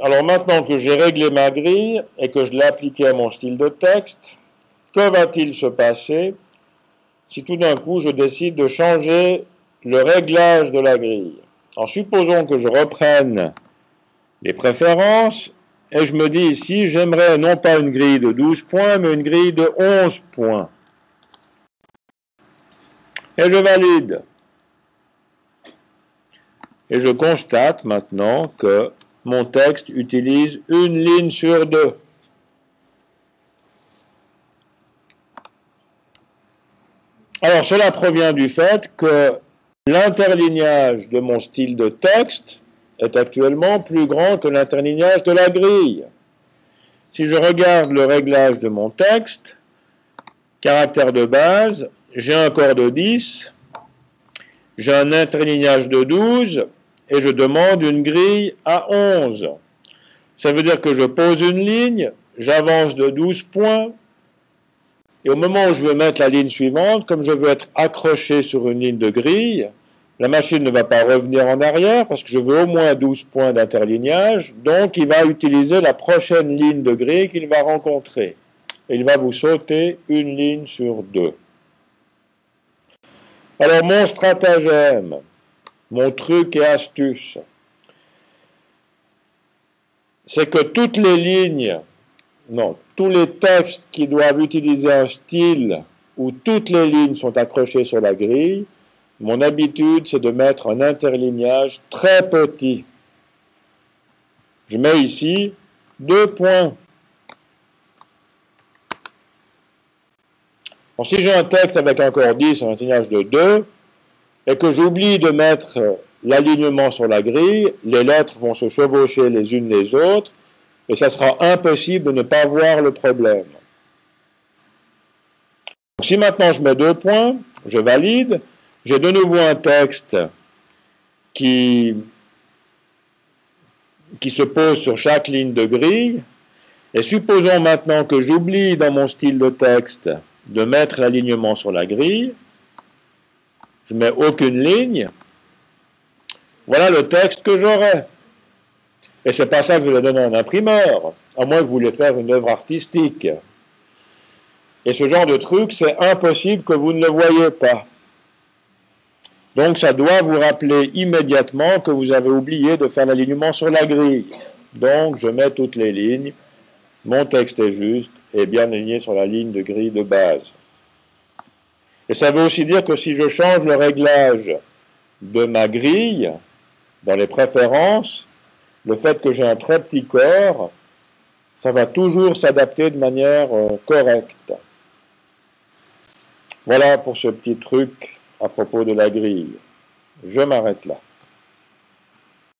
Alors maintenant que j'ai réglé ma grille et que je l'ai appliquée à mon style de texte, que va-t-il se passer si tout d'un coup je décide de changer le réglage de la grille? Alors supposons que je reprenne les préférences et je me dis ici, j'aimerais non pas une grille de 12 points, mais une grille de 11 points. Et je valide. Et je constate maintenant que mon texte utilise une ligne sur deux. Alors cela provient du fait que l'interlignage de mon style de texte est actuellement plus grand que l'interlignage de la grille. Si je regarde le réglage de mon texte, caractère de base, j'ai un corps de 10, j'ai un interlignage de 12 et je demande une grille à 11. Ça veut dire que je pose une ligne, j'avance de 12 points, et au moment où je veux mettre la ligne suivante, comme je veux être accroché sur une ligne de grille, la machine ne va pas revenir en arrière parce que je veux au moins 12 points d'interlignage, donc il va utiliser la prochaine ligne de grille qu'il va rencontrer. Et il va vous sauter une ligne sur deux. Alors mon stratagème, mon truc et astuce, c'est que toutes les lignes, non, tous les textes qui doivent utiliser un style où toutes les lignes sont accrochées sur la grille, mon habitude, c'est de mettre un interlignage très petit. Je mets ici 2 points. Bon, si j'ai un texte avec encore 10, un interlignage de 2, et que j'oublie de mettre l'alignement sur la grille, les lettres vont se chevaucher les unes les autres, et ça sera impossible de ne pas voir le problème. Donc, si maintenant je mets 2 points, je valide, j'ai de nouveau un texte qui se pose sur chaque ligne de grille, et supposons maintenant que j'oublie dans mon style de texte de mettre l'alignement sur la grille, je ne mets aucune ligne, voilà le texte que j'aurai. Et c'est pas ça que je vais donner à un imprimeur, à moins que vous voulez faire une œuvre artistique. Et ce genre de truc, c'est impossible que vous ne le voyez pas. Donc ça doit vous rappeler immédiatement que vous avez oublié de faire l'alignement sur la grille. Donc je mets toutes les lignes, mon texte est juste et bien aligné sur la ligne de grille de base. Et ça veut aussi dire que si je change le réglage de ma grille, dans les préférences, le fait que j'ai un très petit corps, ça va toujours s'adapter de manière correcte. Voilà pour ce petit truc à propos de la grille. Je m'arrête là.